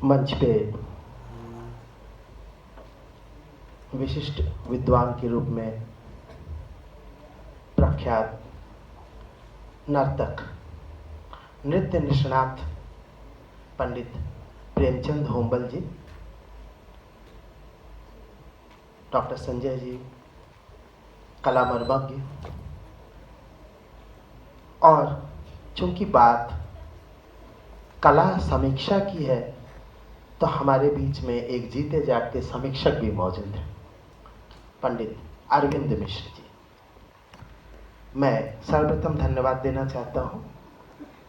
मंच पे विशिष्ट विद्वान के रूप में प्रख्यात नर्तक, नृत्य निष्णात पंडित प्रेमचंद होम्बल जी, डॉक्टर संजय जी कला मर्मज्ञ, और चूंकि बात कला समीक्षा की है तो हमारे बीच में एक जीते जागते समीक्षक भी मौजूद हैं, पंडित अरविंद मिश्र जी। मैं सर्वप्रथम धन्यवाद देना चाहता हूं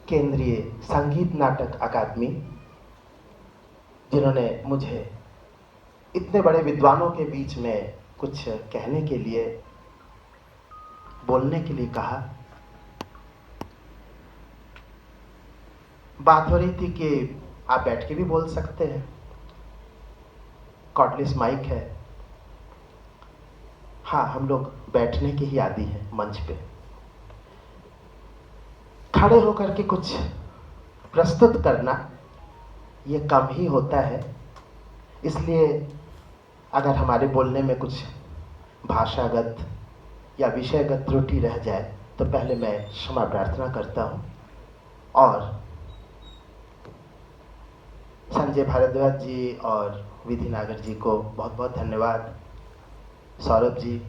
केंद्रीय संगीत नाटक अकादमी, जिन्होंने मुझे इतने बड़े विद्वानों के बीच में कुछ कहने के लिए, बोलने के लिए कहा। बात हो रही थी कि आप बैठ के भी बोल सकते हैं, कॉर्डलेस माइक है। हाँ, हम लोग बैठने के ही आदी हैं मंच पे। खड़े होकर के कुछ प्रस्तुत करना ये कम ही होता है, इसलिए अगर हमारे बोलने में कुछ भाषागत या विषयगत त्रुटि रह जाए तो पहले मैं क्षमा प्रार्थना करता हूँ। और संजय भारद्वाज जी और विधि नागर जी को बहुत बहुत धन्यवाद। सौरभ जी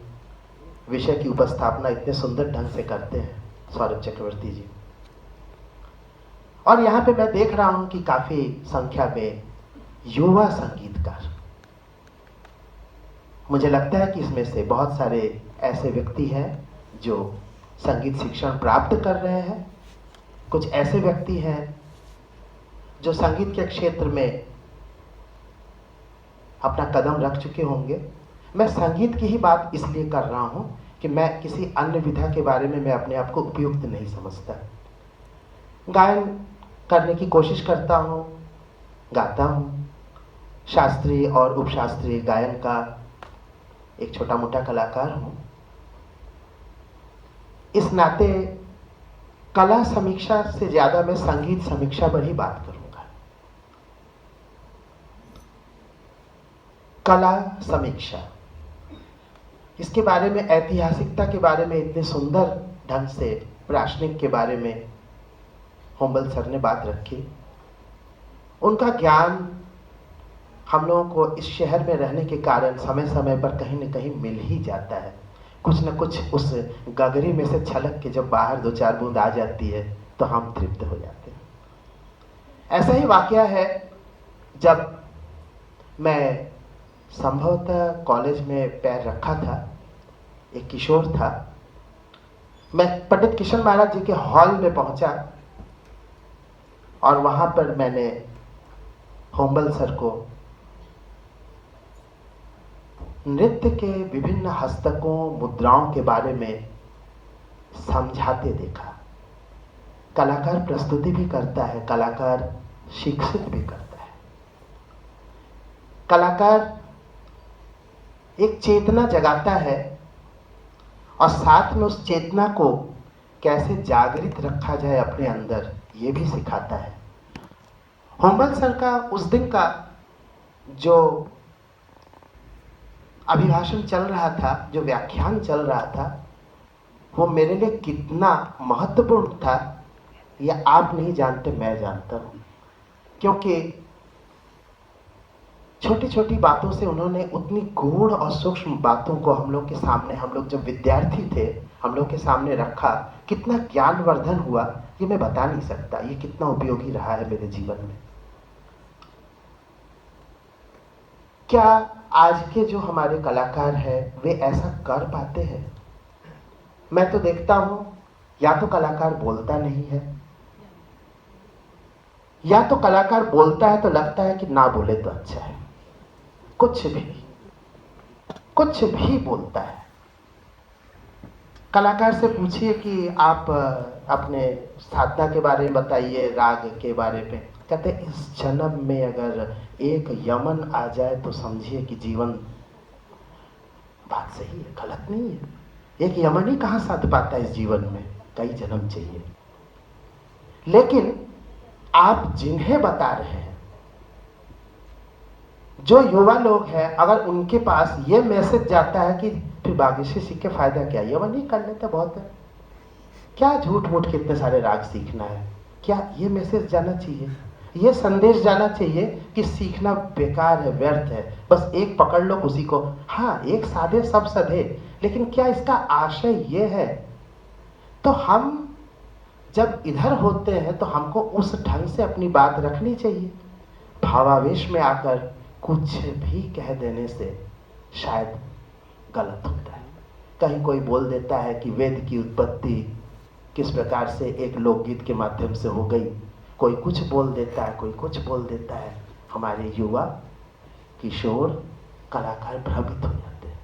विषय की उपस्थापना इतने सुंदर ढंग से करते हैं, सौरभ चक्रवर्ती जी। और यहाँ पे मैं देख रहा हूँ कि काफ़ी संख्या में युवा संगीतकार, मुझे लगता है कि इसमें से बहुत सारे ऐसे व्यक्ति हैं जो संगीत शिक्षण प्राप्त कर रहे हैं, कुछ ऐसे व्यक्ति हैं जो संगीत के क्षेत्र में अपना कदम रख चुके होंगे। मैं संगीत की ही बात इसलिए कर रहा हूँ कि मैं किसी अन्य विधा के बारे में मैं अपने आप को उपयुक्त नहीं समझता। गायन करने की कोशिश करता हूँ, गाता हूँ, शास्त्रीय और उपशास्त्रीय गायन का एक छोटा मोटा कलाकार हूँ। इस नाते कला समीक्षा से ज़्यादा मैं संगीत समीक्षा पर ही बात करूँगा। कला समीक्षा, इसके बारे में, ऐतिहासिकता के बारे में इतने सुंदर ढंग से, प्राश्निक के बारे में होम्बल सर ने बात रखी। उनका ज्ञान हम लोगों को इस शहर में रहने के कारण समय समय पर कहीं न कहीं मिल ही जाता है। कुछ न कुछ उस गगरी में से छलक के जब बाहर दो चार बूंद आ जाती है तो हम तृप्त हो जाते हैं। ऐसा ही वाकया है जब मैं संभवतः कॉलेज में पैर रखा था, एक किशोर था, मैं पंडित किशन महाराज जी के हॉल में पहुंचा और वहां पर मैंने होम्बल सर को नृत्य के विभिन्न हस्तकों, मुद्राओं के बारे में समझाते देखा। कलाकार प्रस्तुति भी करता है, कलाकार शिक्षित भी करता है। कलाकार एक चेतना जगाता है और साथ में उस चेतना को कैसे जागृत रखा जाए अपने अंदर, ये भी सिखाता है। होम्बल सर का उस दिन का जो अभिभाषण चल रहा था, जो व्याख्यान चल रहा था, वो मेरे लिए कितना महत्वपूर्ण था यह आप नहीं जानते, मैं जानता हूँ। क्योंकि छोटी छोटी बातों से उन्होंने उतनी गूढ़ और सूक्ष्म बातों को हम लोग के सामने, हम लोग जब विद्यार्थी थे, हम लोग के सामने रखा। कितना ज्ञानवर्धन हुआ ये मैं बता नहीं सकता, ये कितना उपयोगी रहा है मेरे जीवन में। क्या आज के जो हमारे कलाकार हैं वे ऐसा कर पाते हैं? मैं तो देखता हूं, या तो कलाकार बोलता नहीं है, या तो कलाकार बोलता है तो लगता है कि ना बोले तो अच्छा है। कुछ भी बोलता है। कलाकार से पूछिए कि आप अपने साधना के बारे में बताइए, राग के बारे में, कहते इस जन्म में अगर एक यमन आ जाए तो समझिए कि जीवन, बात सही है, गलत नहीं है। एक यमन ही कहाँ साध पाता है इस जीवन में, कई जन्म चाहिए। लेकिन आप जिन्हें बता रहे हैं जो युवा लोग हैं, अगर उनके पास ये मैसेज जाता है कि फिर बागी से सीख के फायदा क्या, ये नहीं कर लेते बहुत है, क्या झूठ मूठ के इतने सारे राग सीखना है, क्या ये मैसेज जाना चाहिए, ये संदेश जाना चाहिए कि सीखना बेकार है, व्यर्थ है, बस एक पकड़ लो उसी को। हाँ, एक साधे सब सधे, लेकिन क्या इसका आशय ये है? तो हम जब इधर होते हैं तो हमको उस ढंग से अपनी बात रखनी चाहिए। भावावेश में आकर कुछ भी कह देने से शायद गलत होता है। कहीं कोई बोल देता है कि वेद की उत्पत्ति किस प्रकार से एक लोकगीत के माध्यम से हो गई, कोई कुछ बोल देता है, कोई कुछ बोल देता है। हमारे युवा, किशोर, कलाकार भ्रमित हो जाते हैं।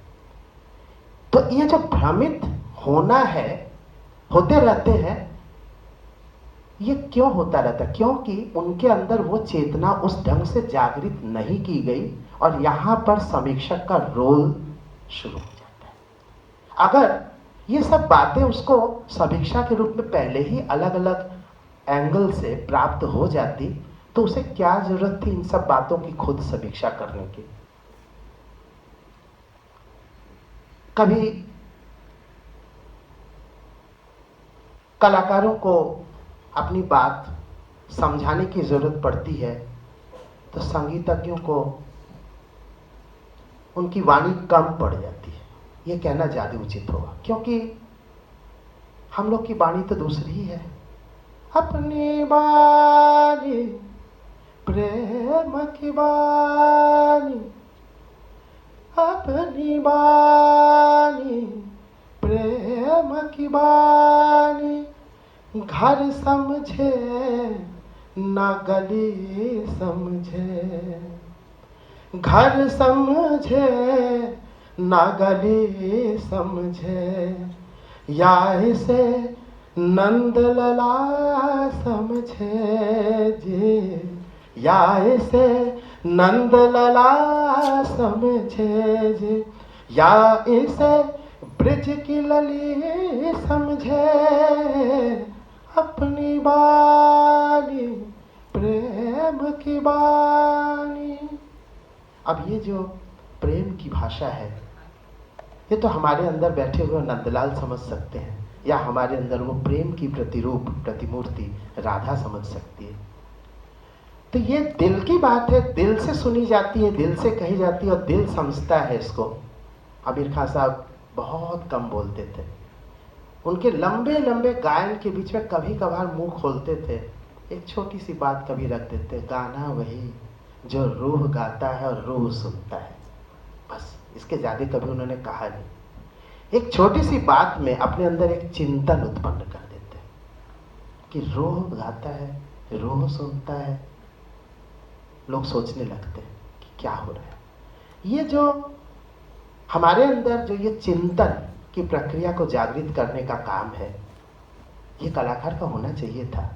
तो ये जो भ्रमित होना है, होते रहते हैं, ये क्यों होता रहता है? क्योंकि उनके अंदर वो चेतना उस ढंग से जागृत नहीं की गई, और यहां पर समीक्षक का रोल शुरू हो जाता है। अगर ये सब बातें उसको समीक्षा के रूप में पहले ही अलग अलग एंगल से प्राप्त हो जाती, तो उसे क्या जरूरत थी इन सब बातों की खुद समीक्षा करने की? कभी कलाकारों को अपनी बात समझाने की जरूरत पड़ती है, तो संगीतज्ञों को उनकी वाणी कम पड़ जाती है। ये कहना ज्यादा उचित होगा, क्योंकि हम लोग की वाणी तो दूसरी ही है। अपनी वाणी प्रेम की वाणी, अपनी वाणी प्रेम की वाणी, घर समझे न गली समझे, घर समझे न गली समझे, या इसे नंदलला समझे जी, या इसे नंदलला समझे जी, या इसे ब्रिज की लली समझे, अपनी वाणी प्रेम की वाणी। अब ये जो प्रेम की भाषा है, ये तो हमारे अंदर बैठे हुए नंदलाल समझ सकते हैं, या हमारे अंदर वो प्रेम की प्रतिरूप प्रतिमूर्ति राधा समझ सकती है। तो ये दिल की बात है, दिल से सुनी जाती है, दिल से कही जाती है, और दिल समझता है इसको। आमिर खान साहब बहुत कम बोलते थे, उनके लंबे लंबे गायन के बीच में कभी कभार मुंह खोलते थे, एक छोटी सी बात कभी रख देते, गाना वही जो रूह गाता है और रूह सुनता है, बस इसके ज्यादा कभी उन्होंने कहा नहीं। एक छोटी सी बात में अपने अंदर एक चिंतन उत्पन्न कर देते कि रूह गाता है, रूह सुनता है, लोग सोचने लगते हैं कि क्या हो रहा है। ये जो हमारे अंदर जो ये चिंतन की प्रक्रिया को जागृत करने का काम है, ये कलाकार का होना चाहिए था।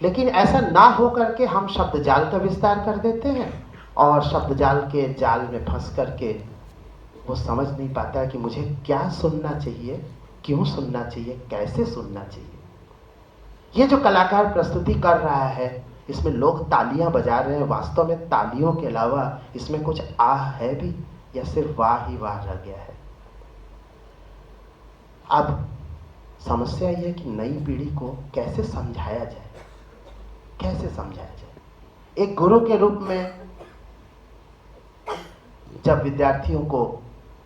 लेकिन ऐसा ना हो करके हम शब्द जाल का विस्तार कर देते हैं, और शब्द जाल के जाल में फंस करके वो समझ नहीं पाता है कि मुझे क्या सुनना चाहिए, क्यों सुनना चाहिए, कैसे सुनना चाहिए। ये जो कलाकार प्रस्तुति कर रहा है, इसमें लोग तालियां बजा रहे हैं, वास्तव में तालियों के अलावा इसमें कुछ आह है भी, या सिर्फ वाह ही वाह रह गया है? अब समस्या यह है कि नई पीढ़ी को कैसे समझाया जाए, कैसे समझाया जाए। एक गुरु के रूप में जब विद्यार्थियों को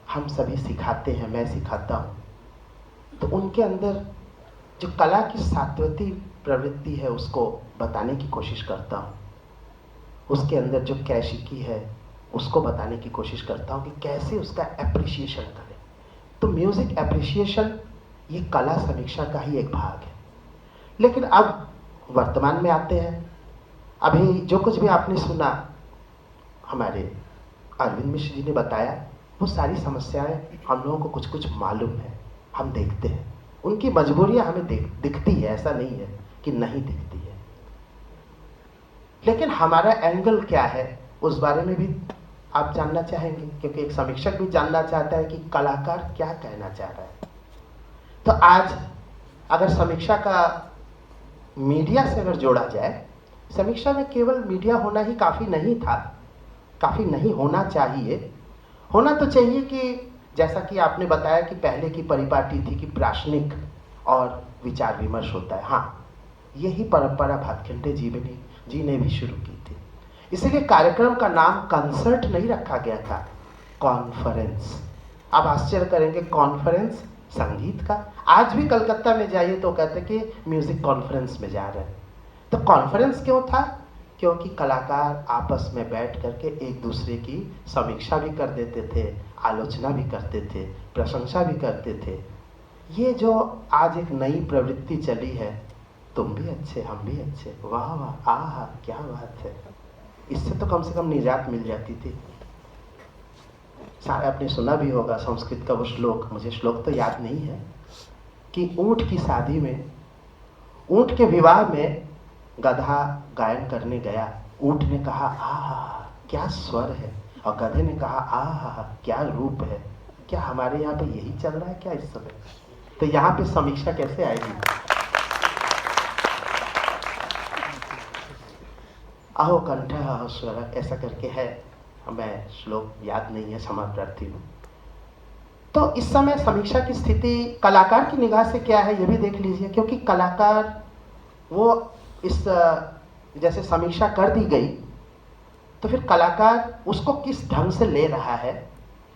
हम सभी सिखाते हैं, मैं सिखाता हूं, तो उनके अंदर जो कला की सात्वती प्रवृत्ति है उसको बताने की कोशिश करता हूं। उसके अंदर जो कैशिकी है उसको बताने की कोशिश करता हूं कि कैसे उसका एप्रिसिएशन करें। तो म्यूजिक एप्रिसिएशन ये कला समीक्षा का ही एक भाग है। लेकिन अब वर्तमान में आते हैं। अभी जो कुछ भी आपने सुना, हमारे अरविंद मिश्र जी ने बताया, वो सारी समस्याएं हम लोगों को कुछ कुछ मालूम है, हम देखते हैं, उनकी मजबूरियां हमें दिखती है, ऐसा नहीं है कि नहीं दिखती है। लेकिन हमारा एंगल क्या है उस बारे में भी आप जानना चाहेंगे, क्योंकि एक समीक्षक भी जानना चाहता है कि कलाकार क्या कहना चाह रहा है। तो आज अगर समीक्षा का मीडिया से अगर जोड़ा जाए, समीक्षा में केवल मीडिया होना ही काफी नहीं था, काफ़ी नहीं होना चाहिए। होना तो चाहिए कि जैसा कि आपने बताया कि पहले की परिपाटी थी कि प्राश्निक और विचार विमर्श होता है। हाँ, यही परंपरा भातखंडे जी ने भी शुरू की थी। इसीलिए कार्यक्रम का नाम कंसर्ट नहीं रखा गया था, कॉन्फ्रेंस। आप आश्चर्य करेंगे, कॉन्फ्रेंस संगीत का। आज भी कलकत्ता में जाइए तो कहते हैं कि म्यूजिक कॉन्फ्रेंस में जा रहे हैं। तो कॉन्फ्रेंस क्यों था? क्योंकि कलाकार आपस में बैठ करके एक दूसरे की समीक्षा भी कर देते थे, आलोचना भी करते थे, प्रशंसा भी करते थे। ये जो आज एक नई प्रवृत्ति चली है, तुम भी अच्छे हम भी अच्छे, वाह वाह, आहा क्या बात है, इससे तो कम से कम निजात मिल जाती थी। शायद आपने सुना भी होगा संस्कृत का वो श्लोक, मुझे श्लोक तो याद नहीं है, कि ऊंट की शादी में, ऊंट के विवाह में गधा गायन करने गया। ऊंट ने कहा आहा क्या स्वर है, और गधे ने कहा आहा क्या रूप है। क्या हमारे यहाँ पे यही चल रहा है क्या इस समय? तो यहाँ पे समीक्षा कैसे आएगी? अहो कंठ अहो स्वर, ऐसा करके है, हमें श्लोक याद नहीं है, क्षमा प्रार्थी हूँ। तो इस समय समीक्षा की स्थिति कलाकार की निगाह से क्या है ये भी देख लीजिए, क्योंकि कलाकार वो इस जैसे समीक्षा कर दी गई तो फिर कलाकार उसको किस ढंग से ले रहा है,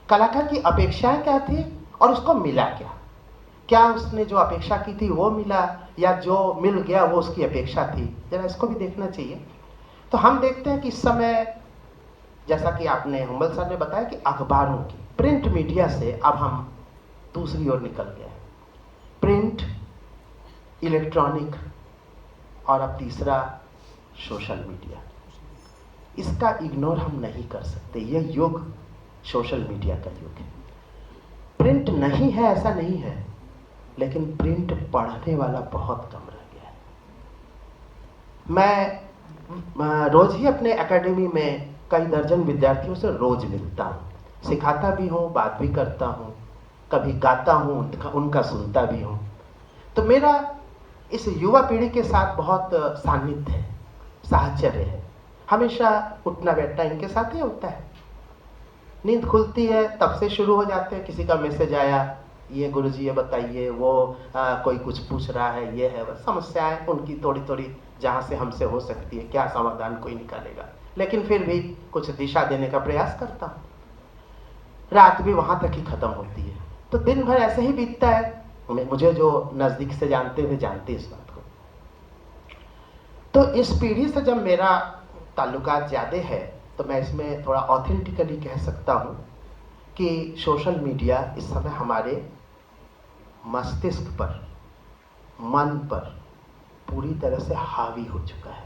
कलाकार की अपेक्षाएं क्या थी और उसको मिला क्या, क्या उसने जो अपेक्षा की थी वो मिला या जो मिल गया वो उसकी अपेक्षा थी, जरा इसको भी देखना चाहिए। तो हम देखते हैं कि इस समय जैसा कि आपने हुम्बल सर ने बताया कि अखबारों की, प्रिंट मीडिया से अब हम दूसरी ओर निकल गए हैं। प्रिंट, इलेक्ट्रॉनिक और अब तीसरा सोशल मीडिया। इसका इग्नोर हम नहीं कर सकते। यह युग सोशल मीडिया का युग है। प्रिंट नहीं है ऐसा नहीं है, लेकिन प्रिंट पढ़ने वाला बहुत कम रह गया है। मैं रोज ही अपने एकेडमी में कई दर्जन विद्यार्थियों से रोज मिलता हूँ, सिखाता भी हूँ, बात भी करता हूँ, कभी गाता हूँ, उनका सुनता भी हूँ। तो मेरा इस युवा पीढ़ी के साथ बहुत सान्निध्य है, साहचर्य है। हमेशा उठना बैठना इनके साथ ही होता है। नींद खुलती है तब से शुरू हो जाते हैं, किसी का मैसेज आया, ये गुरुजी ये बताइए, वो कोई कुछ पूछ रहा है, ये है वह, समस्याएं उनकी थोड़ी थोड़ी जहाँ से हमसे हो सकती है, क्या समाधान कोई निकालेगा, लेकिन फिर भी कुछ दिशा देने का प्रयास करता हूँ। रात भी वहाँ तक ही खत्म होती है। तो दिन भर ऐसे ही बीतता है। मुझे जो नज़दीक से जानते हुए जानते इस बात को। तो इस पीढ़ी से जब मेरा ताल्लुकात ज़्यादा है तो मैं इसमें थोड़ा ऑथेंटिकली कह सकता हूँ कि सोशल मीडिया इस समय हमारे मस्तिष्क पर, मन पर पूरी तरह से हावी हो चुका है।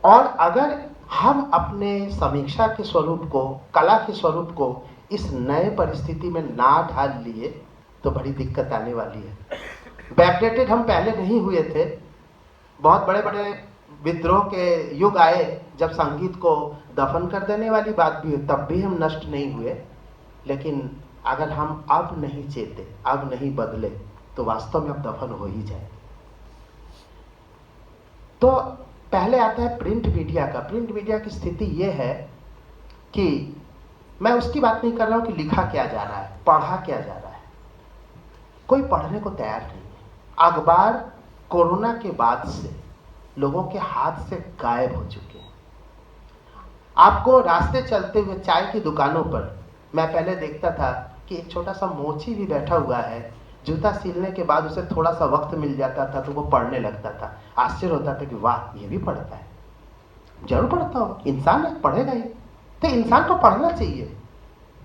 और अगर हम अपने समीक्षा के स्वरूप को, कला के स्वरूप को इस नए परिस्थिति में ना ढाल लिए तो बड़ी दिक्कत आने वाली है। बैकडेटेड हम पहले नहीं हुए थे। बहुत बड़े बड़े विद्रोह के युग आए जब संगीत को दफन कर देने वाली बात भी हुई, तब भी हम नष्ट नहीं हुए। लेकिन अगर हम अब नहीं चेते, अब नहीं बदले, तो वास्तव में अब दफन हो ही जाए। तो पहले आता है प्रिंट मीडिया का। प्रिंट मीडिया की स्थिति यह है कि मैं उसकी बात नहीं कर रहा हूं कि लिखा क्या जा रहा है, पढ़ा क्या जा रहा है। कोई पढ़ने को तैयार नहीं है। अखबार कोरोना के बाद से लोगों के हाथ से गायब हो चुके हैं। आपको रास्ते चलते हुए चाय की दुकानों पर मैं पहले देखता था कि एक छोटा सा मोची भी बैठा हुआ है, जूता सीलने के बाद उसे थोड़ा सा वक्त मिल जाता था तो वो पढ़ने लगता था। आश्चर्य होता था कि वाह, ये भी पढ़ता है। जरूर पढ़ता हो, इंसान है, पढ़ेगा ही। तो इंसान को पढ़ना चाहिए।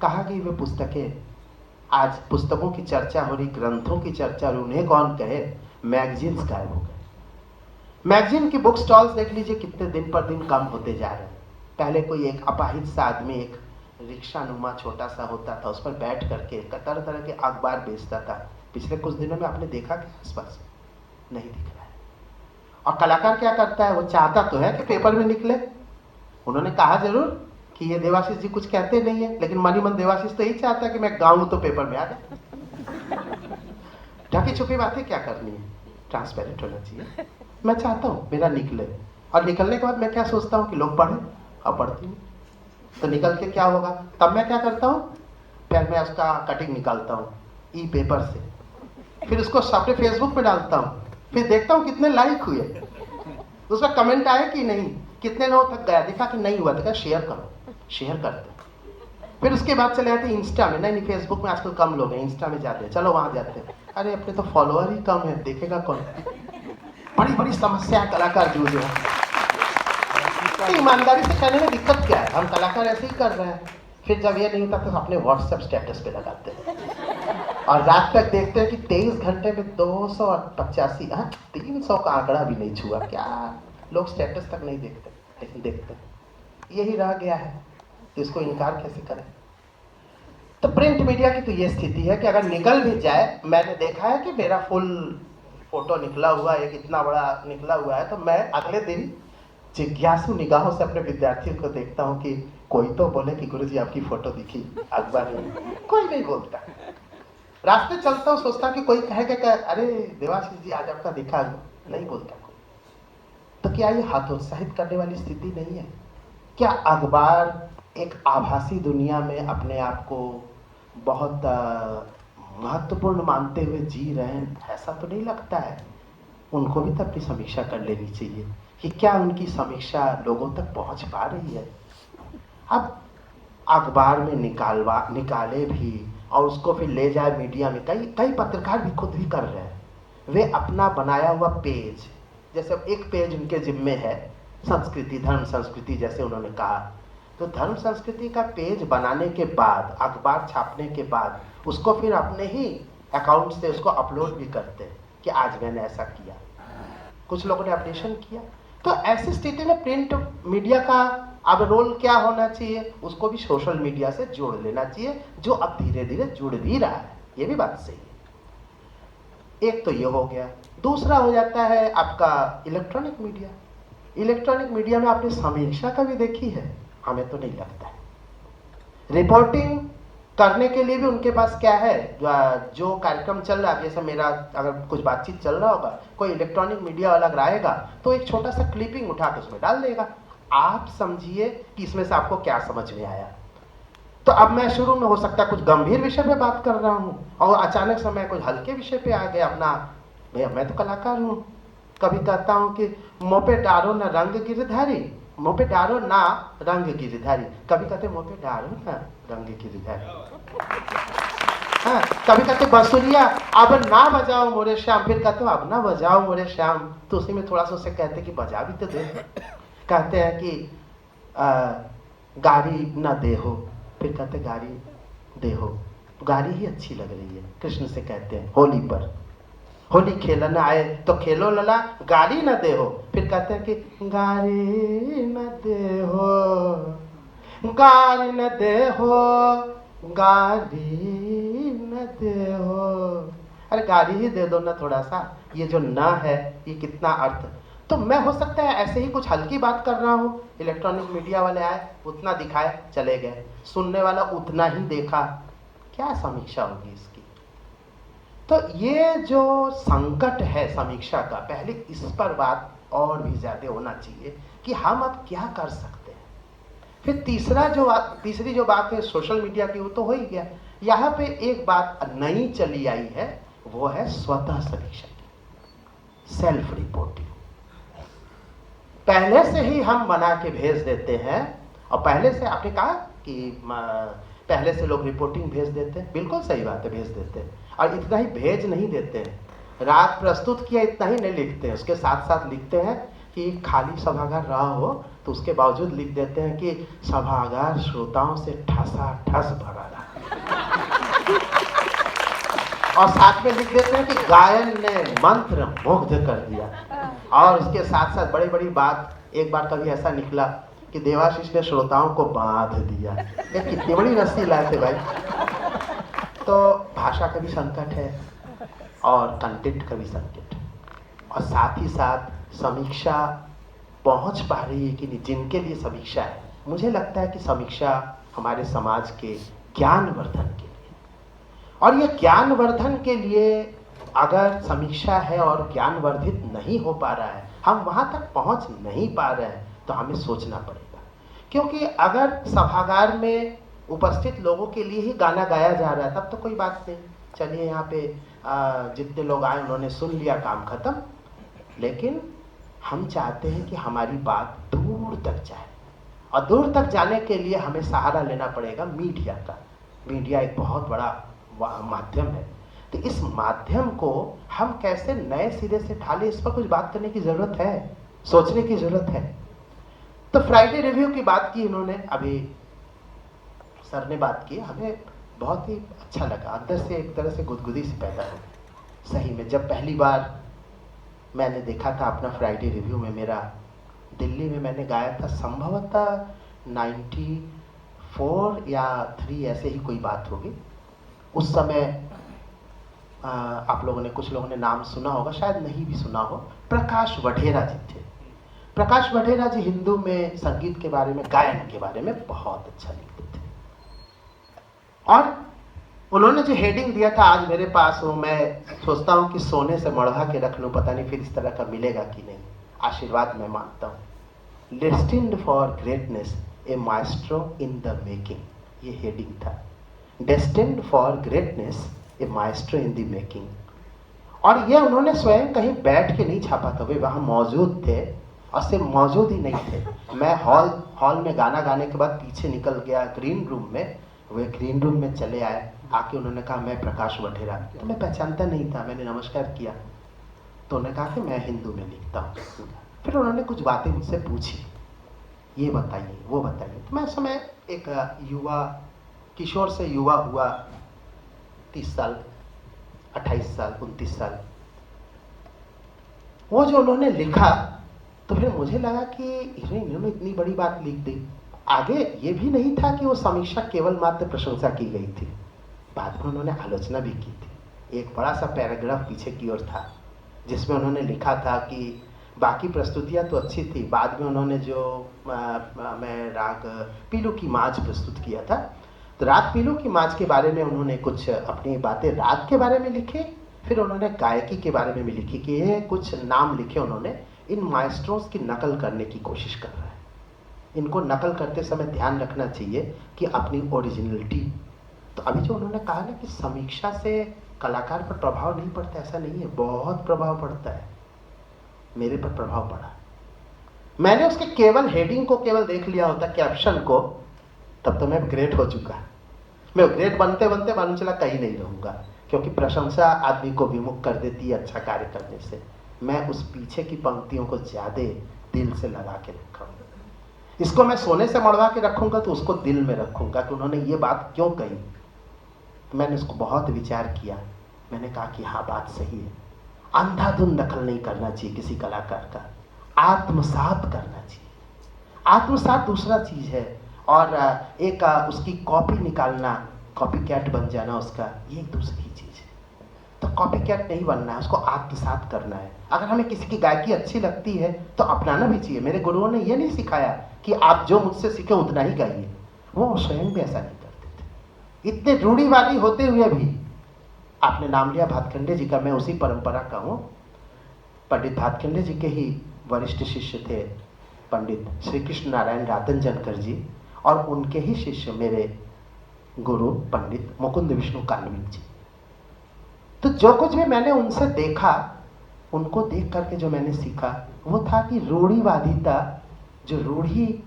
कहाँ गई वे पुस्तकें? आज पुस्तकों की चर्चा हो रही, ग्रंथों की चर्चा हो रही, उन्हें कौन कहे? मैगजीन्स गायब हो गए। मैगजीन की बुक स्टॉल्स देख लीजिए कितने दिन पर दिन कम होते जा रहे हैं। पहले कोई एक अपाहिज सा आदमी एक रिक्शा नुमा छोटा सा होता था, उस पर बैठ करके तरह तरह के अखबार बेचता था। पिछले कुछ दिनों में आपने देखा क्या आसपास? नहीं दिख रहा है। और कलाकार क्या करता है? वो चाहता तो है कि पेपर में निकले। उन्होंने कहा जरूर कि ये देवाशीष जी कुछ कहते नहीं है, लेकिन मन ही मन देवाशीष तो यही चाहता है कि मैं गाऊं तो पेपर में आ जाए। ढकी छुपी बातें क्या करनी है, ट्रांसपेरेंट होना चाहिए। मैं चाहता हूं मेरा निकले, और निकलने के बाद मैं क्या सोचता हूं कि लोग पढ़ें, और पढ़ती हूँ। तो निकल के क्या होगा, तब मैं क्या करता हूँ, फिर मैं उसका कटिंग निकालता हूँ ई पेपर से, फिर उसको अपने फेसबुक पे डालता हूँ, फिर देखता हूँ कितने लाइक हुए, उसका कमेंट आया कि नहीं, कितने लोग तक गया, देखा कि नहीं हुआ तो क्या शेयर करो, शेयर करते। फिर उसके बाद चले जाते इंस्टा में, नहीं फेसबुक में आजकल कम लोग हैं, इंस्टा में जाते हैं, चलो वहां जाते हैं, अरे अपने तो फॉलोअर ही कम है, देखेगा कौन। बड़ी बड़ी समस्या कलाकार जूझ रहे हैं। ईमानदारी से कहने में दिक्कत क्या है, हम कलाकार ऐसे ही कर रहे हैं। फिर जब ये नहीं होता तो अपने व्हाट्सएप स्टेटस पे लगाते हैं और रात तक देखते हैं कि 23 घंटे में 285, 300 का आंकड़ा भी नहीं छुआ। क्या लोग स्टेटस तक नहीं देखते, लेकिन देखते हैं। यही रह गया है, तो इसको इनकार कैसे करें। तो प्रिंट मीडिया की तो ये स्थिति है कि अगर निकल भी जाए, मैंने देखा है कि मेरा फुल फोटो निकला हुआ, एक इतना बड़ा निकला हुआ है, तो मैं अगले दिन जिज्ञासु निगाहों से अपने विद्यार्थियों को देखता हूँ कि कोई तो बोले कि गुरुजी आपकी फोटो दिखी अखबार में, कोई नहीं बोलता। रास्ते चलता हूँ, सोचता हूँ कि कोई कहेगा कि अरे देवाशीष जी आज आपका दिखा, नहीं बोलता कोई। तो क्या ये हतोत्साहित करने वाली स्थिति नहीं है? क्या अखबार एक आभासी दुनिया में अपने आप को बहुत महत्वपूर्ण मानते हुए जी रहे हैं? ऐसा तो नहीं लगता है। उनको भी तो अपनी समीक्षा कर लेनी चाहिए कि क्या उनकी समीक्षा लोगों तक पहुंच पा रही है। अब अखबार में निकाले भी और उसको फिर ले जाए मीडिया में, कई पत्रकार भी खुद भी कर रहे हैं। वे अपना बनाया हुआ पेज, जैसे एक पेज उनके जिम्मे है संस्कृति, धर्म संस्कृति, जैसे उन्होंने कहा, तो धर्म संस्कृति का पेज बनाने के बाद, अखबार छापने के बाद, उसको फिर अपने ही अकाउंट से उसको अपलोड भी करते हैं कि आज मैंने ऐसा किया। कुछ लोगों ने अपडेशन किया। तो ऐसी स्थिति में प्रिंट मीडिया का अब रोल क्या होना चाहिए, उसको भी सोशल मीडिया से जोड़ लेना चाहिए, जो अब धीरे धीरे जुड़ भी रहा है। ये भी बात सही है। एक तो ये हो गया। दूसरा हो जाता है आपका इलेक्ट्रॉनिक मीडिया। इलेक्ट्रॉनिक मीडिया में आपने समीक्षा कभी देखी है? हमें तो नहीं लगता है। रिपोर्टिंग करने के लिए भी उनके पास क्या है, जो कार्यक्रम चल रहा है, जैसे मेरा अगर कुछ बातचीत चल रहा होगा, कोई इलेक्ट्रॉनिक मीडिया वाला आएगा तो एक छोटा सा क्लिपिंग उठा के उसमें डाल देगा। आप समझिए कि इसमें से आपको क्या समझ में आया। तो अब मैं शुरू में हो सकता है कुछ गंभीर विषय पे बात कर रहा हूँ और अचानक से मैं कुछ हल्के विषय पे आ गया। अपना मैं तो कलाकार हूँ। कभी कहता हूँ कि मुँह पे डारो न रंग गिरधारी, मुँह पे डारो ना रंग गिरधारी। कभी कहते मुँह पे डारो ना रंग गिरधारी। हाँ, कभी कहते बंसुरिया अब ना बजाओ मोरे श्याम, फिर कहते हो अब ना बजाओ मोरे श्याम। तो उसी में थोड़ा सा उससे कहते कि बजा भी तो दे। कहते हैं कि गाड़ी ना दे हो, फिर कहते गाड़ी दे हो। गाड़ी ही अच्छी लग रही है। कृष्ण से कहते हैं होली पर, होली खेलना आए तो खेलो लला, गाड़ी न दे हो। फिर कहते हैं कि गाड़ी न दे हो, गाड़ी न दे हो, गाड़ी न दे हो। अरे गाड़ी ही दे दो ना थोड़ा सा। ये जो न है ये कितना अर्थ। तो मैं हो सकता है ऐसे ही कुछ हल्की बात कर रहा हूँ, इलेक्ट्रॉनिक मीडिया वाले आए, उतना दिखाए चले गए, सुनने वाला उतना ही देखा। क्या समीक्षा होगी इसकी? तो ये जो संकट है समीक्षा का, पहले इस पर बात और भी ज्यादा होना चाहिए कि हम अब क्या कर सकते हैं। फिर तीसरी जो बात है सोशल मीडिया की, वो तो हो ही गया। यहाँ पे एक बात नई चली आई है, वो है स्वतः समीक्षा की, सेल्फ रिपोर्टिंग। पहले से ही हम बना के भेज देते हैं, और पहले से आपने कहा कि पहले से लोग रिपोर्टिंग भेज देते हैं, बिल्कुल सही बात है, भेज देते हैं। और इतना ही भेज नहीं देते हैं, रात प्रस्तुत किया इतना ही नहीं लिखते हैं, उसके साथ साथ लिखते हैं कि खाली सभागार रहा हो तो उसके बावजूद लिख देते हैं कि सभागार श्रोताओं से ठसाठस भरा रहा। और साथ में लिख देते हैं कि गायन ने मंत्र मुग्ध कर दिया। और उसके साथ साथ बड़ी बड़ी बात, एक बार कभी ऐसा निकला कि देवाशीष ने श्रोताओं को बांध दिया। ये कितनी बड़ी रस्सी लाए थे भाई। तो भाषा का भी संकट है और कंटेंट का भी संकट, और साथ ही साथ समीक्षा पहुंच पा रही है कि नहीं जिनके लिए समीक्षा है। मुझे लगता है कि समीक्षा हमारे समाज के ज्ञानवर्धन के लिए, और ये ज्ञानवर्धन के लिए अगर समीक्षा है और ज्ञानवर्धित नहीं हो पा रहा है, हम वहां तक पहुंच नहीं पा रहे हैं, तो हमें सोचना पड़ेगा क्योंकि अगर सभागार में उपस्थित लोगों के लिए ही गाना गाया जा रहा है तब तो कोई बात नहीं, चलिए यहाँ पे जितने लोग आए उन्होंने सुन लिया, काम खत्म। लेकिन हम चाहते हैं कि हमारी बात दूर तक जाए, और दूर तक जाने के लिए हमें सहारा लेना पड़ेगा मीडिया का। मीडिया एक बहुत बड़ा माध्यम है, तो इस माध्यम को हम कैसे नए सिरे से ढालें, इस पर कुछ बात करने की ज़रूरत है, सोचने की ज़रूरत है। तो फ्राइडे रिव्यू की बात की इन्होंने, अभी सर ने बात की, हमें बहुत ही अच्छा लगा, अंदर से एक तरह से गुदगुदी से पैदा हो। सही में जब पहली बार मैंने देखा था अपना फ्राइडे रिव्यू में, मेरा दिल्ली में मैंने गाया था, संभवतः 94 या 3 ऐसे ही कोई बात होगी। उस समय आप लोगों ने, कुछ लोगों ने नाम सुना होगा, शायद नहीं भी सुना हो, प्रकाश वढेरा जी थे। प्रकाश वढेरा जी हिंदू में संगीत के बारे में, गायन के बारे में बहुत अच्छा लिखते थे, और उन्होंने जो हेडिंग दिया था आज मेरे पास हो, मैं सोचता हूँ कि सोने से मढ़वा के रख लूँ, पता नहीं फिर इस तरह का मिलेगा कि नहीं, आशीर्वाद मैं मानता हूँ। Destined for greatness, A maestro in the making, ये हेडिंग था। Destined for greatness, A maestro in the making. और ये उन्होंने स्वयं कहीं बैठ के नहीं छापा था, वे वहाँ मौजूद थे, और सिर्फ मौजूद ही नहीं थे। मैं हॉल में गाना गाने के बाद पीछे निकल गया ग्रीन रूम में, वे ग्रीन रूम में चले आए, आके उन्होंने कहा मैं प्रकाश वढेरा, तो मैं पहचानता नहीं था, मैंने नमस्कार किया, तो उन्होंने कहा कि मैं हिंदू में लिखता हूँ। फिर उन्होंने कुछ बातें मुझसे पूछी, ये बताइए वो बताइए। तो मैं उस समय एक युवा, किशोर से युवा हुआ, 30 साल 28 साल 29 साल, वो जो उन्होंने लिखा, तो फिर मुझे लगा कि इन्होंने इतनी बड़ी बात लिख दी। आगे ये भी नहीं था कि वो समीक्षा केवल मात्र प्रशंसा की गई थी, बाद में उन्होंने आलोचना भी की थी। एक बड़ा सा पैराग्राफ पीछे की ओर था जिसमें उन्होंने लिखा था कि बाकी प्रस्तुतियां तो अच्छी थी, बाद में उन्होंने जो मैं राग पीलू की माज प्रस्तुत किया था, तो राग पीलू की माज के बारे में उन्होंने कुछ अपनी बातें राग के बारे में लिखे, फिर उन्होंने गायकी के बारे में भी लिखी कि ये कुछ नाम लिखे उन्होंने, इन माइस्ट्रोस की नकल करने की कोशिश कर रहा है। इनको नकल करते समय ध्यान रखना चाहिए कि अपनी ओरिजिनलिटी। तो अभी जो उन्होंने कहा ना कि समीक्षा से कलाकार पर प्रभाव नहीं पड़ता, ऐसा नहीं है, बहुत प्रभाव पड़ता है। मेरे पर प्रभाव पड़ा, मैंने उसके केवल हेडिंग को केवल देख लिया होता, कैप्शन को, तब तो मैं ग्रेट हो चुका। मैं ग्रेट बनते बनते मालूम चला कहीं नहीं रहूंगा, क्योंकि प्रशंसा आदमी को विमुख कर देती है अच्छा कार्य करने से। मैं उस पीछे की पंक्तियों को ज्यादा दिल से लगा के रखा। इसको मैं सोने से मढ़वा के रखूंगा तो उसको दिल में रखूंगा कि उन्होंने ये बात क्यों कही। मैंने उसको बहुत विचार किया, मैंने कहा कि हाँ बात सही है, अंधाधुंध नकल नहीं करना चाहिए किसी कलाकार का, आत्मसात करना चाहिए। आत्मसात दूसरा चीज है, और एक उसकी कॉपी निकालना, कॉपी कैट बन जाना उसका, ये एक दूसरी चीज है। तो कॉपी कैट नहीं बनना है, उसको आत्मसात करना है। अगर हमें किसी की गायकी अच्छी लगती है तो अपनाना भी चाहिए। मेरे गुरुओं ने ये नहीं सिखाया कि आप जो मुझसे सीखे उतना ही गाइए, वो स्वयं भी ऐसा नहीं करते थे। इतने रूढ़िवादी होते हुए भी, आपने नाम लिया भातखंडे जी का, मैं उसी परंपरा का हूँ। पंडित भातखंडे जी के ही वरिष्ठ शिष्य थे पंडित श्री कृष्ण नारायण रातनजनकर जी, और उनके ही शिष्य मेरे गुरु पंडित मुकुंद विष्णु कानविक जी। तो जो कुछ भी मैंने उनसे देखा, उनको देख करके जो मैंने सीखा, वो था कि रूढ़िवादिता, जो रूढ़ी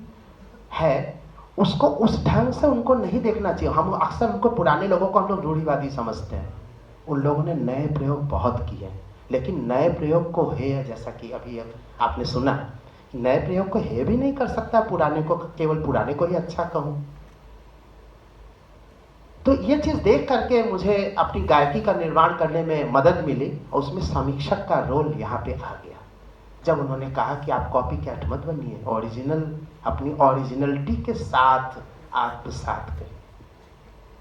है, उसको उस ढंग से उनको नहीं देखना चाहिए। हम अक्सर उनको, पुराने लोगों को हम लोग रूढ़िवादी समझते हैं। उन लोगों ने नए प्रयोग बहुत किए, लेकिन नए प्रयोग को है, जैसा कि अभी आपने सुना, नए प्रयोग को है भी नहीं कर सकता, पुराने को केवल पुराने को ही अच्छा कहूं। तो ये चीज देख करके मुझे अपनी गायकी का निर्माण करने में मदद मिली, और उसमें समीक्षक का रोल यहाँ पे आ गया। जब उन्होंने कहा कि आप कॉपी कैट मत बनिए, ओरिजिनल, अपनी ओरिजिनलिटी के साथ आत्मसात करें,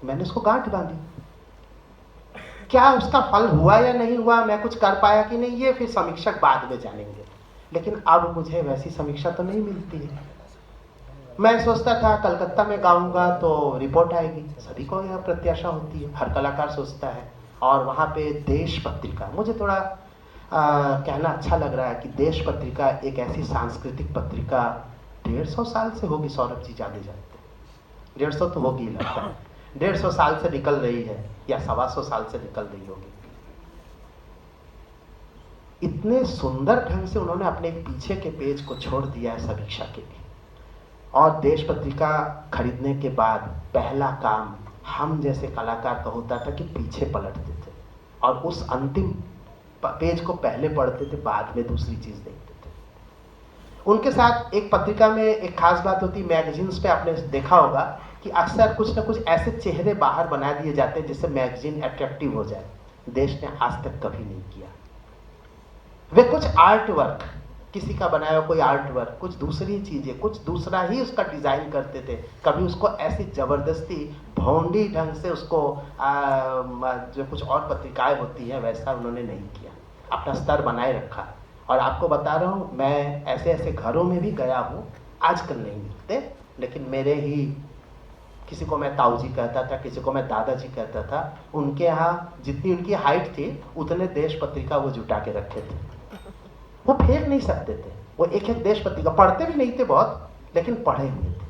मैंने उसको गांठ बांधी। क्या उसका फल हुआ या नहीं हुआ, मैं कुछ कर पाया कि नहीं, ये फिर समीक्षक बाद में जानेंगे। लेकिन अब मुझे वैसी समीक्षा तो नहीं मिलती है। मैं सोचता था कलकत्ता में गाऊंगा तो रिपोर्ट आएगी, सभी को यह प्रत्याशा होती है, हर कलाकार सोचता है। और वहाँ पे देश पत्रिका, मुझे थोड़ा कहना अच्छा लग रहा है कि देश पत्रिका एक ऐसी सांस्कृतिक पत्रिका 150 साल से होगी सौरभ जी, जाने जाते 150 तो होगी लगता है, 150 साल से निकल रही है या 125 साल से निकल रही होगी। इतने सुंदर ढंग से उन्होंने अपने पीछे के पेज को छोड़ दिया है समीक्षा के लिए। और देश पत्रिका खरीदने के बाद पहला काम हम जैसे कलाकार का होता था कि पीछे पलटते थे और उस अंतिम पेज को पहले पढ़ते थे, बाद में दूसरी चीज देखते थे। उनके साथ एक पत्रिका में एक खास बात होती, मैगजीन्स पे आपने देखा होगा कि अक्सर कुछ ना कुछ ऐसे चेहरे बाहर बना दिए जाते हैं जिससे मैगजीन अट्रैक्टिव हो जाए। देश ने आज तक कभी नहीं किया। वे कुछ आर्ट वर्क, किसी का बनाया हुआ कोई आर्ट वर्क, कुछ दूसरी चीजें, कुछ दूसरा ही उसका डिजाइन करते थे। कभी उसको ऐसी जबरदस्ती भौंडी ढंग से उसको जो कुछ और पत्रिकाएं होती हैं वैसा उन्होंने नहीं किया, अपना स्तर बनाए रखा। और आपको बता रहा हूँ, मैं ऐसे ऐसे घरों में भी गया हूँ, आजकल नहीं मिलते, लेकिन मेरे ही किसी को मैं ताऊ जी कहता था, किसी को मैं दादाजी कहता था, उनके यहाँ जितनी उनकी हाइट थी उतने देश पत्रिका वो जुटा के रखे थे। वो फेंक नहीं सकते थे, वो एक एक देश पत्रिका पढ़ते भी नहीं थे बहुत, लेकिन पढ़े हुए थे,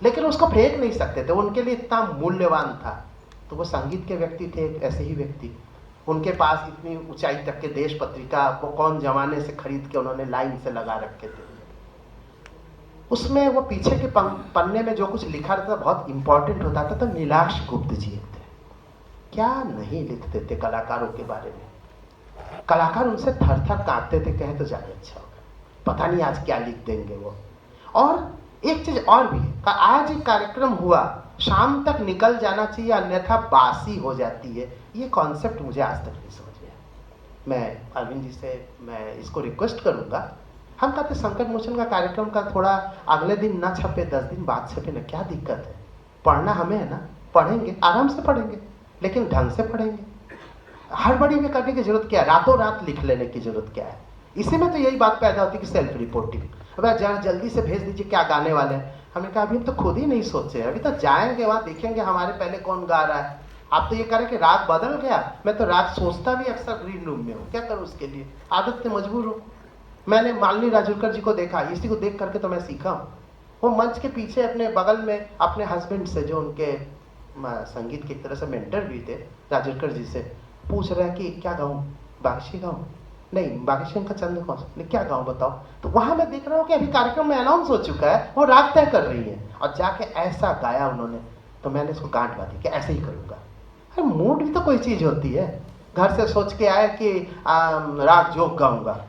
लेकिन उसको फेंक नहीं सकते थे, उनके लिए इतना मूल्यवान था। तो वो संगीत के व्यक्ति थे, ऐसे ही व्यक्ति, उनके पास इतनी ऊंचाई तक के देश पत्रिका वो कौन जमाने से खरीद के उन्होंने लाइन से लगा रखे थे। उसमें वो पीछे के पन्ने में जो कुछ लिखा रहता था बहुत इंपॉर्टेंट होता था। तो नीलाश गुप्त जी थे, क्या नहीं लिखते थे कलाकारों के बारे में। कलाकार उनसे थर थर कांपते थे, कहे तो ज्यादा अच्छा होगा, पता नहीं आज क्या लिख देंगे वो। और एक चीज और भी है, आज एक कार्यक्रम हुआ, शाम तक निकल जाना चाहिए, अन्यथा बासी हो जाती है। ये कॉन्सेप्ट मुझे आज तक नहीं समझ में आया। मैं अरविंद जी से मैं इसको रिक्वेस्ट करूंगा, हम कहते संकट मोचन का कार्यक्रम का थोड़ा अगले दिन ना छपे, 10 दिन बाद छपे ना, क्या दिक्कत है? पढ़ना हमें है ना, पढ़ेंगे, आराम से पढ़ेंगे, लेकिन ढंग से पढ़ेंगे। हड़बड़ी में करने की जरूरत क्या है? रातों रात लिख लेने की जरूरत क्या है? इसी में तो यही बात पैदा होती है कि सेल्फ रिपोर्टिंग। अब जरा जल्दी से भेज दीजिए क्या गाने वाले हैं। हमने कहा अभी हम तो खुद ही नहीं सोचे, अभी तो जाएंगे वहां देखेंगे हमारे पहले कौन गा रहा है। आप तो ये कह रहे कि राग बदल गया, मैं तो राग सोचता भी अक्सर ग्रीन रूम में हूँ, क्या करूँ उसके लिए, आदत से मजबूर हूँ। मैंने मालिनी राजूरकर जी को देखा, इसी को देख करके तो मैं सीखा हूँ। वो मंच के पीछे अपने बगल में अपने हस्बैंड से, जो उनके संगीत की एक तरह से मेंटर भी थे, राजूरकर जी से पूछ रहे हैं कि क्या गाऊं, बागशी गाऊं? नहीं, बागशी का चंद्र कौन, क्या गाऊं बताओ। तो वहां मैं देख रहा हूँ कि अभी कार्यक्रम में अनाउंस हो चुका है, वो राग तय कर रही है और जाके ऐसा गाया उन्होंने। तो मैंने उसको गांठ बांधी कि ऐसे ही करूंगा। अरे मूड भी तो कोई चीज होती है। घर से सोच के आया कि राग जोग गाऊंगा,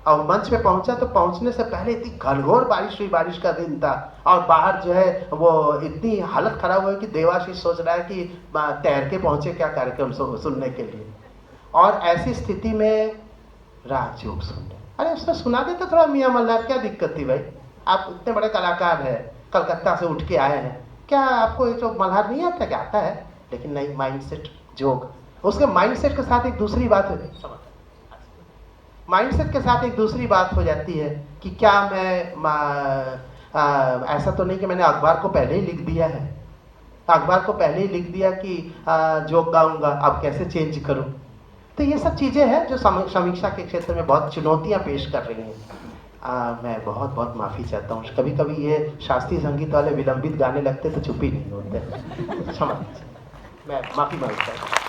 और मंच पे पहुंचा तो पहुंचने से पहले इतनी घनघोर बारिश हुई, बारिश का दिन था, और बाहर जो है वो इतनी हालत खराब हुई कि देवाशीष सोच रहा है कि तैर के पहुंचे क्या कार्यक्रम सुनने के लिए। और ऐसी स्थिति में राग जोग सुन रहे, अरे उसने सुना देता थोड़ा मियां मल्हार, क्या दिक्कत थी भाई? आप इतने बड़े कलाकार हैं, कलकत्ता से उठ के आए हैं, क्या आपको ये जो मल्हार नहीं आता? क्या आता है, लेकिन नहीं, माइंडसेट जोग। उसके माइंडसेट के साथ एक दूसरी बात है, माइंडसेट के साथ एक दूसरी बात हो जाती है कि क्या मैं ऐसा तो नहीं कि मैंने अखबार को पहले ही लिख दिया है, अखबार को पहले ही लिख दिया कि जोक गाऊंगा, अब कैसे चेंज करूं। तो ये सब चीजें हैं जो समीक्षा के क्षेत्र में बहुत चुनौतियां पेश कर रही हैं। मैं बहुत बहुत माफी चाहता हूँ, कभी कभी ये शास्त्रीय संगीत वाले विलंबित गाने लगते तो चुप ही नहीं होते, क्षमा, मैं माफी मांगता हूँ।